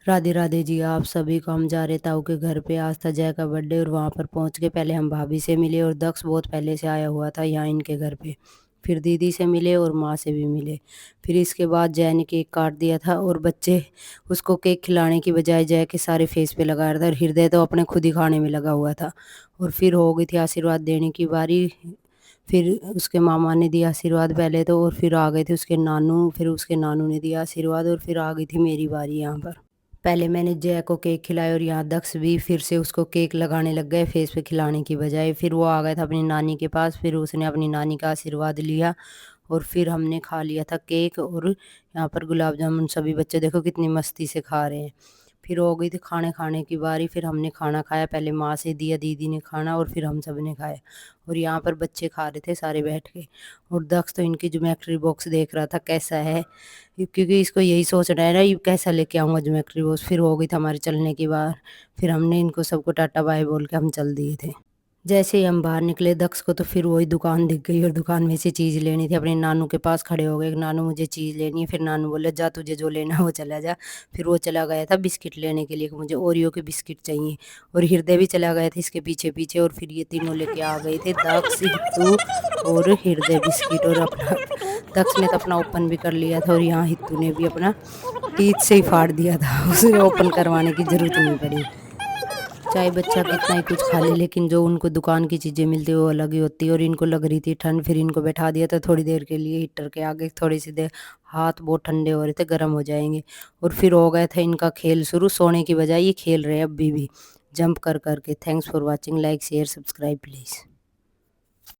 राधे राधे जी, आप सभी को हम जा रहे ताऊ के घर पे। आज था जय का बर्थडे और वहाँ पर पहुँच के पहले हम भाभी से मिले और दक्ष बहुत पहले से आया हुआ था यहाँ इनके घर पे। फिर दीदी से मिले और माँ से भी मिले। फिर इसके बाद जय ने केक काट दिया था और बच्चे उसको केक खिलाने की बजाय जय के सारे फेस पे लगा रहा था और हृदय तो अपने खुद ही खाने में लगा हुआ था। और फिर हो गई थी आशीर्वाद देने की बारी। फिर उसके मामा ने दिया आशीर्वाद पहले तो, और फिर आ गए थे उसके नानू, फिर उसके नानू ने दिया आशीर्वाद और फिर आ गई थी मेरी बारी यहाँ पर। पहले मैंने जय को केक खिलाया और यहाँ दक्ष भी फिर से उसको केक लगाने लग गए फेस पे खिलाने की बजाय। फिर वो आ गया था अपनी नानी के पास, फिर उसने अपनी नानी का आशीर्वाद लिया और फिर हमने खा लिया था केक। और यहाँ पर गुलाब जामुन सभी बच्चे देखो कितनी मस्ती से खा रहे हैं। फिर हो गई थी खाने खाने की बारी। फिर हमने खाना खाया, पहले माँ से दिया, दीदी ने खाना और फिर हम सब ने खाया। और यहाँ पर बच्चे खा रहे थे सारे बैठ के। और दक्ष तो इनकी ज्योमेट्री बॉक्स देख रहा था कैसा है, क्योंकि इसको यही सोच रहा है ना, ये कैसा लेके आऊँगा ज्योमेट्री बॉक्स। फिर हो गई थी हमारे चलने की बार। फिर हमने इनको सबको टाटा बाय बोल के हम चल दिए थे। जैसे ही हम बाहर निकले दक्ष को तो फिर वही दुकान दिख गई और दुकान में से चीज़ लेनी थी। अपने नानू के पास खड़े हो गए, नानू मुझे चीज़ लेनी है। फिर नानू बोले जा तुझे जो लेना है वो चला जा। फिर वो चला गया था बिस्किट लेने के लिए कि मुझे ओरियो के बिस्किट चाहिए। और हृदय भी चला गया था इसके पीछे पीछे। और फिर ये तीनों लेके आ गए थे, दक्ष, हित्तू और हृदय बिस्किट। और अपना दक्ष ने तो अपना ओपन भी कर लिया था और यहाँ हित्तू ने भी अपना टीथ से ही फाड़ दिया था। उसे ओपन करवाने की ज़रूरत नहीं पड़ी। चाहे बच्चा कितना ही कुछ खा ले, लेकिन जो उनको दुकान की चीज़ें मिलती है वो अलग ही होती है। और इनको लग रही थी ठंड, फिर इनको बैठा दिया था थोड़ी देर के लिए हीटर के आगे। थोड़ी सी देर हाथ बहुत ठंडे हो रहे थे, गर्म हो जाएंगे। और फिर हो गया था इनका खेल शुरू। सोने की बजाय ये खेल रहे हैं अभी भी जंप कर करके। Thanks for watching, like share subscribe please.